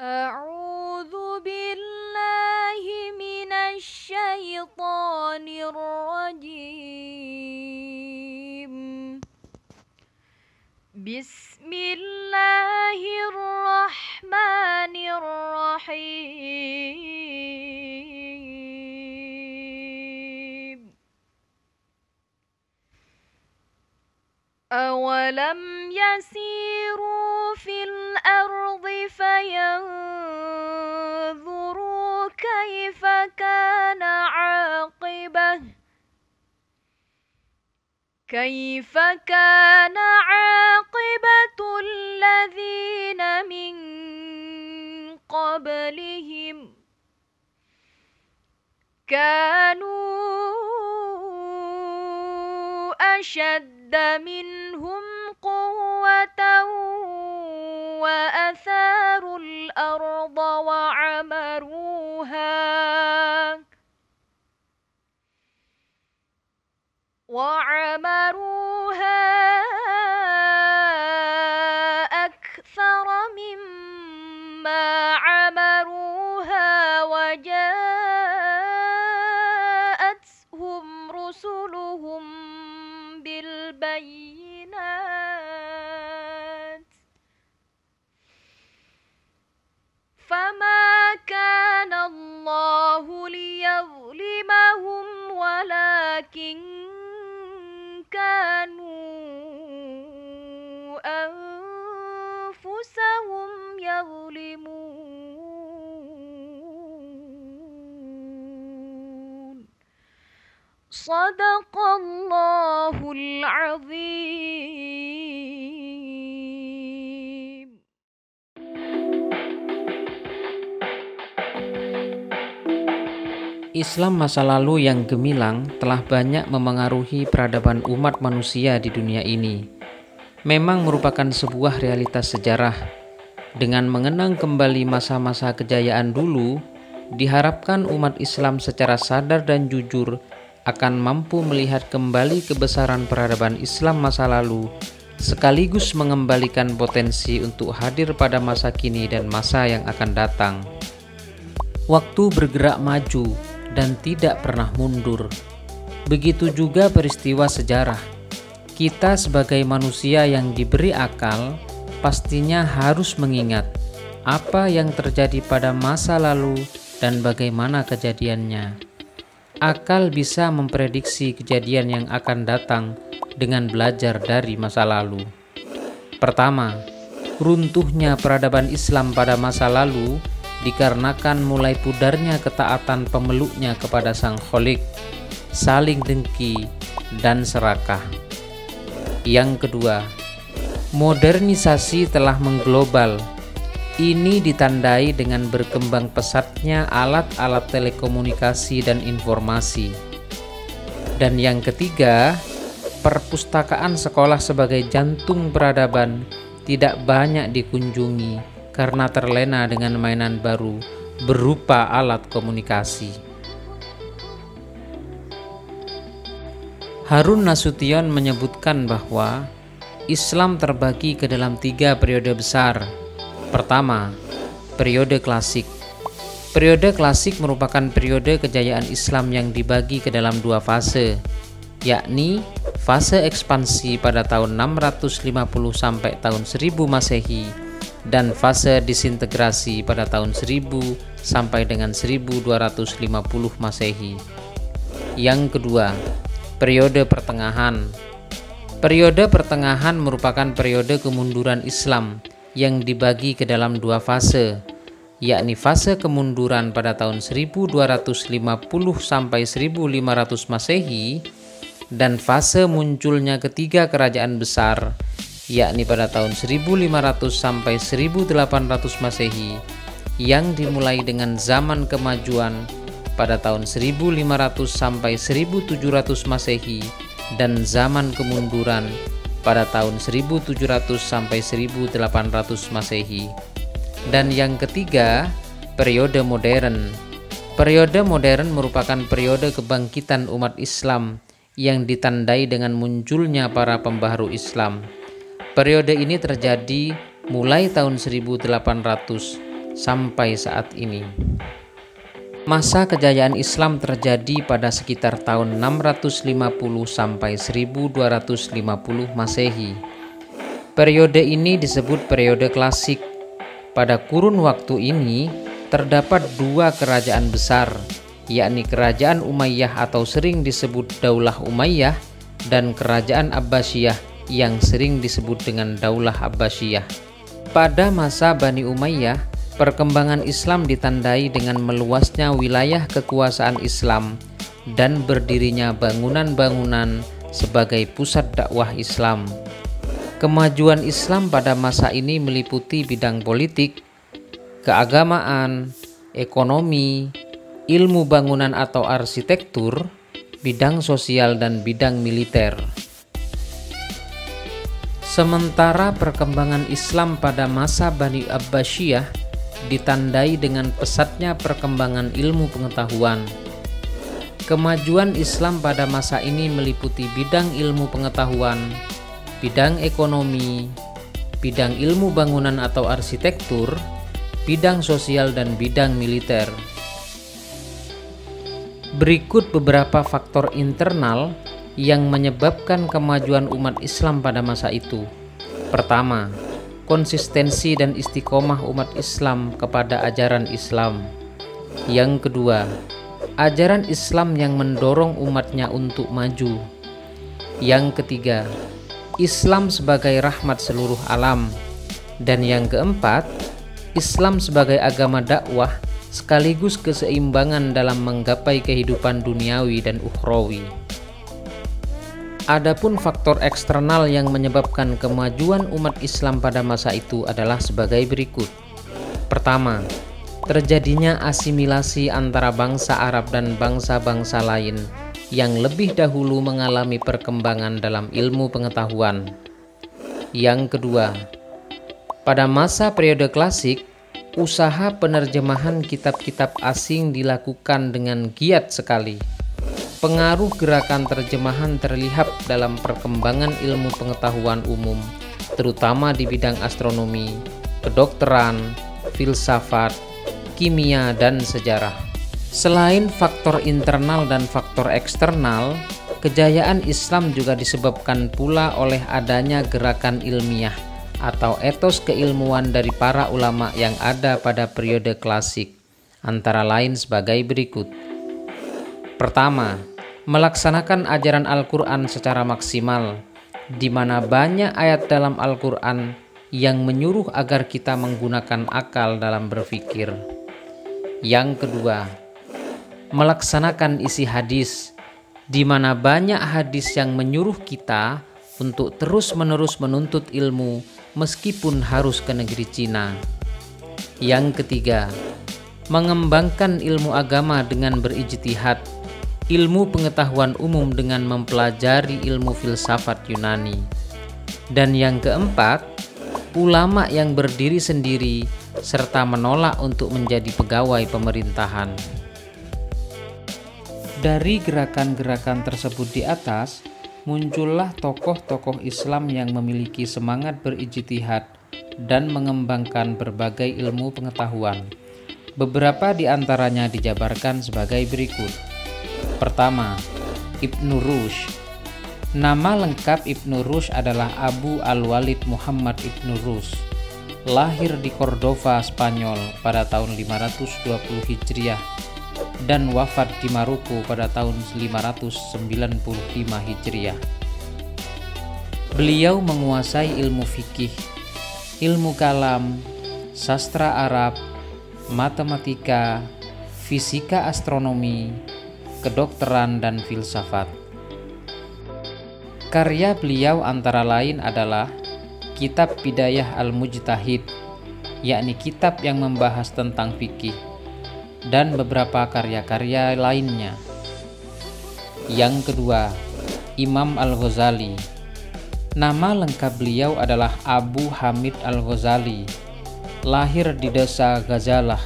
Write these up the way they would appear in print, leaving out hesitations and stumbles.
أعوذ بالله من الشيطان الرجيم. بسم الله الرحمن الرحيم. أولم يسيروا في الأرض فينظروا كيف كان عاقبة الذين من قبلهم كانوا أشد منهم قوة وأثاروا الأرض وعمروها أكثر مما عمروها وجاءتهم رسلهم بالبينات فما كان الله ليظلمهم ولكن كانوا أنفسهم يظلمون. صدق الله العظيم. Islam masa lalu yang gemilang telah banyak memengaruhi peradaban umat manusia di dunia ini. Memang merupakan sebuah realitas sejarah. Dengan mengenang kembali masa-masa kejayaan dulu, diharapkan umat Islam secara sadar dan jujur akan mampu melihat kembali kebesaran peradaban Islam masa lalu, sekaligus mengembalikan potensi untuk hadir pada masa kini dan masa yang akan datang. Waktu bergerak maju dan tidak pernah mundur. Begitu juga peristiwa sejarah. Kita sebagai manusia yang diberi akal pastinya harus mengingat apa yang terjadi pada masa lalu dan bagaimana kejadiannya. Akal bisa memprediksi kejadian yang akan datang dengan belajar dari masa lalu. Pertama, runtuhnya peradaban Islam pada masa lalu dikarenakan mulai pudarnya ketaatan pemeluknya kepada Sang Khalik, saling dengki dan serakah. Yang kedua, modernisasi telah mengglobal. Ini ditandai dengan berkembang pesatnya alat-alat telekomunikasi dan informasi. Dan yang ketiga, perpustakaan sekolah sebagai jantung peradaban tidak banyak dikunjungi karena terlena dengan mainan baru berupa alat komunikasi. Harun Nasution menyebutkan bahwa Islam terbagi ke dalam 3 periode besar. Pertama, periode klasik. Periode klasik merupakan periode kejayaan Islam yang dibagi ke dalam 2 fase, yakni fase ekspansi pada tahun 650 sampai tahun 1000 Masehi dan fase disintegrasi pada tahun 1000 sampai dengan 1250 Masehi. Yang kedua, periode pertengahan. Periode pertengahan merupakan periode kemunduran Islam yang dibagi ke dalam 2 fase, yakni fase kemunduran pada tahun 1250 sampai 1500 Masehi dan fase munculnya ketiga kerajaan besar, yakni pada tahun 1500 sampai 1800 Masehi, yang dimulai dengan zaman kemajuan pada tahun 1500 sampai 1700 Masehi dan zaman kemunduran pada tahun 1700 sampai 1800 Masehi. Dan yang ketiga, periode modern. Periode modern merupakan periode kebangkitan umat Islam yang ditandai dengan munculnya para pembaharu Islam. Periode ini terjadi mulai tahun 1800 sampai saat ini. Masa kejayaan Islam terjadi pada sekitar tahun 650 sampai 1250 Masehi. Periode ini disebut periode klasik. Pada kurun waktu ini terdapat dua kerajaan besar, yakni Kerajaan Umayyah atau sering disebut Daulah Umayyah dan Kerajaan Abbasiyah yang sering disebut dengan Daulah Abbasiyah. Pada masa Bani Umayyah, perkembangan Islam ditandai dengan meluasnya wilayah kekuasaan Islam dan berdirinya bangunan-bangunan sebagai pusat dakwah Islam. Kemajuan Islam pada masa ini meliputi bidang politik, keagamaan, ekonomi, ilmu bangunan atau arsitektur, bidang sosial dan bidang militer. Sementara perkembangan Islam pada masa Bani Abbasiyah ditandai dengan pesatnya perkembangan ilmu pengetahuan. Kemajuan Islam pada masa ini meliputi bidang ilmu pengetahuan, bidang ekonomi, bidang ilmu bangunan atau arsitektur, bidang sosial dan bidang militer. Berikut beberapa faktor internal yang menyebabkan kemajuan umat Islam pada masa itu. Pertama, konsistensi dan istiqomah umat Islam kepada ajaran Islam. Yang kedua, ajaran Islam yang mendorong umatnya untuk maju. Yang ketiga, Islam sebagai rahmat seluruh alam. Dan yang keempat, Islam sebagai agama dakwah sekaligus keseimbangan dalam menggapai kehidupan duniawi dan ukhrawi. Adapun faktor eksternal yang menyebabkan kemajuan umat Islam pada masa itu adalah sebagai berikut. Pertama, terjadinya asimilasi antara bangsa Arab dan bangsa-bangsa lain yang lebih dahulu mengalami perkembangan dalam ilmu pengetahuan. Yang kedua, pada masa periode klasik, usaha penerjemahan kitab-kitab asing dilakukan dengan giat sekali. Pengaruh gerakan terjemahan terlihat dalam perkembangan ilmu pengetahuan umum, terutama di bidang astronomi, kedokteran, filsafat, kimia, dan sejarah. Selain faktor internal dan faktor eksternal, kejayaan Islam juga disebabkan pula oleh adanya gerakan ilmiah atau etos keilmuan dari para ulama yang ada pada periode klasik, antara lain sebagai berikut. Pertama, melaksanakan ajaran Al-Quran secara maksimal, di mana banyak ayat dalam Al-Quran yang menyuruh agar kita menggunakan akal dalam berpikir. Yang kedua, melaksanakan isi hadis, di mana banyak hadis yang menyuruh kita untuk terus-menerus menuntut ilmu meskipun harus ke negeri Cina. Yang ketiga, mengembangkan ilmu agama dengan berijtihad, ilmu pengetahuan umum dengan mempelajari ilmu filsafat Yunani. Dan yang keempat, ulama yang berdiri sendiri serta menolak untuk menjadi pegawai pemerintahan. Dari gerakan-gerakan tersebut di atas, muncullah tokoh-tokoh Islam yang memiliki semangat berijtihad dan mengembangkan berbagai ilmu pengetahuan. Beberapa di antaranya dijabarkan sebagai berikut. Pertama, Ibnu Rushd. Nama lengkap Ibnu Rushd adalah Abu Al-Walid Muhammad Ibnu Rushd. Lahir di Cordova, Spanyol pada tahun 520 Hijriah dan wafat di Maroko pada tahun 595 Hijriah. Beliau menguasai ilmu fikih, ilmu kalam, sastra Arab, matematika, fisika astronomi, kedokteran, dan filsafat. Karya beliau antara lain adalah Kitab Bidayah Al-Mujtahid, yakni kitab yang membahas tentang fikih, dan beberapa karya-karya lainnya. Yang kedua, Imam Al-Ghazali. Nama lengkap beliau adalah Abu Hamid Al-Ghazali. Lahir di desa Ghazalah,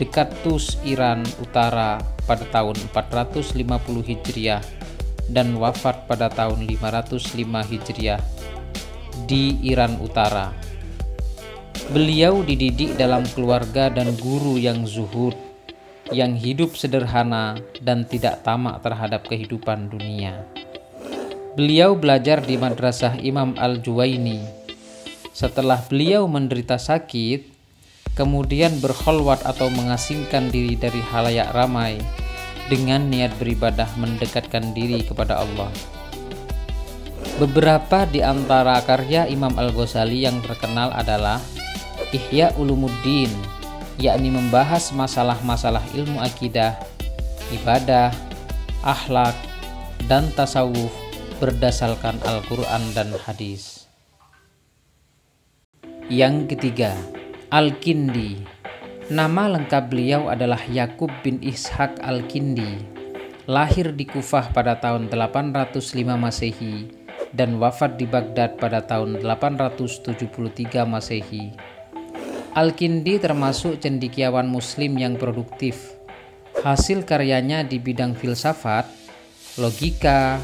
dekat Tus, Iran Utara pada tahun 450 Hijriah dan wafat pada tahun 505 Hijriah di Iran Utara. Beliau dididik dalam keluarga dan guru yang zuhud, yang hidup sederhana dan tidak tamak terhadap kehidupan dunia. Beliau belajar di Madrasah Imam Al-Juwaini. Setelah beliau menderita sakit, kemudian berkholwat atau mengasingkan diri dari halayak ramai dengan niat beribadah mendekatkan diri kepada Allah. Beberapa di antara karya Imam Al-Ghazali yang terkenal adalah Ihya Ulumuddin, yakni membahas masalah-masalah ilmu akidah, ibadah, akhlak, dan tasawuf berdasarkan Al-Quran dan hadis. Yang ketiga, Al-Kindi. Nama lengkap beliau adalah Yakub bin Ishaq Al-Kindi. Lahir di Kufah pada tahun 805 Masehi dan wafat di Baghdad pada tahun 873 Masehi. Al-Kindi termasuk cendekiawan muslim yang produktif. Hasil karyanya di bidang filsafat, logika,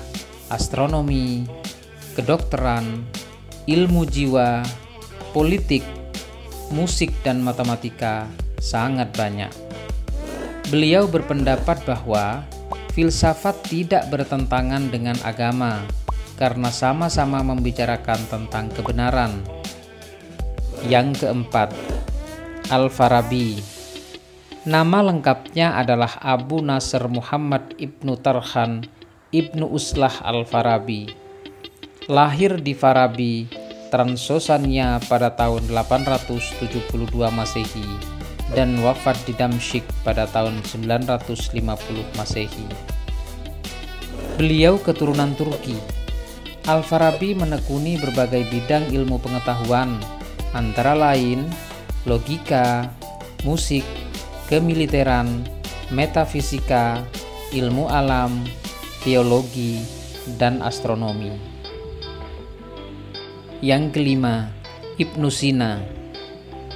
astronomi, kedokteran, ilmu jiwa, politik, musik, dan matematika sangat banyak. Beliau berpendapat bahwa filsafat tidak bertentangan dengan agama karena sama-sama membicarakan tentang kebenaran. Yang keempat, Al-Farabi. Nama lengkapnya adalah Abu Nasr Muhammad Ibnu Tarkhan Ibnu Uslah Al-Farabi. Lahir di Farabi, Transosania pada tahun 872 Masehi dan wafat di Damsyik pada tahun 950 Masehi. Beliau keturunan Turki. Al-Farabi menekuni berbagai bidang ilmu pengetahuan, antara lain logika, musik, kemiliteran, metafisika, ilmu alam, teologi, dan astronomi. Yang kelima, Ibnu Sina.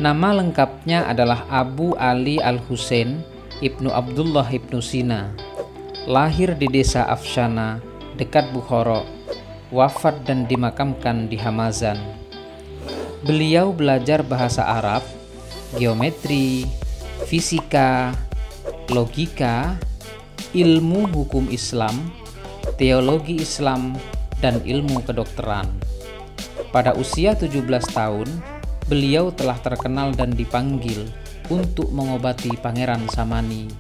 Nama lengkapnya adalah Abu Ali Al-Husain Ibnu Abdullah Ibnu Sina. Lahir di desa Afshana, dekat Bukhara, wafat dan dimakamkan di Hamazan. Beliau belajar bahasa Arab, geometri, fisika, logika, ilmu hukum Islam, teologi Islam, dan ilmu kedokteran. Pada usia 17 tahun, beliau telah terkenal dan dipanggil untuk mengobati Pangeran Samani,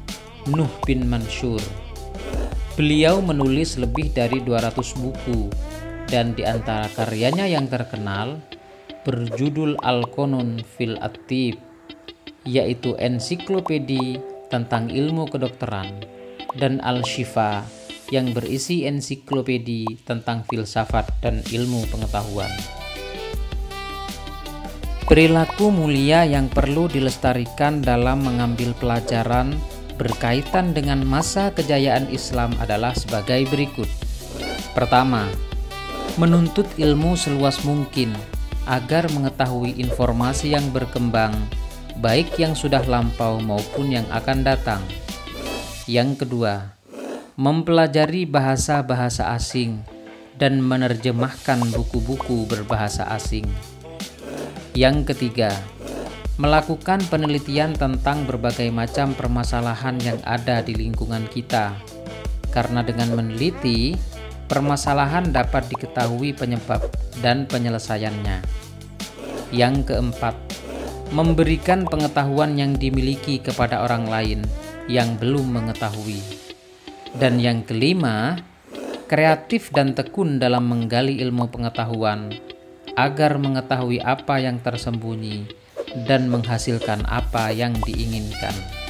Nuh bin Mansur. Beliau menulis lebih dari 200 buku, dan di antara karyanya yang terkenal berjudul Al-Qanun fil At-Tib, yaitu ensiklopedi tentang ilmu kedokteran, dan Al-Shifa yang berisi ensiklopedi tentang filsafat dan ilmu pengetahuan. Perilaku mulia yang perlu dilestarikan dalam mengambil pelajaran berkaitan dengan masa kejayaan Islam adalah sebagai berikut. Pertama, menuntut ilmu seluas mungkin agar mengetahui informasi yang berkembang, baik yang sudah lampau maupun yang akan datang. Yang kedua, mempelajari bahasa-bahasa asing dan menerjemahkan buku-buku berbahasa asing. Yang ketiga, melakukan penelitian tentang berbagai macam permasalahan yang ada di lingkungan kita, karena dengan meneliti, permasalahan dapat diketahui penyebab dan penyelesaiannya. Yang keempat, memberikan pengetahuan yang dimiliki kepada orang lain yang belum mengetahui. Dan yang kelima, kreatif dan tekun dalam menggali ilmu pengetahuan agar mengetahui apa yang tersembunyi dan menghasilkan apa yang diinginkan.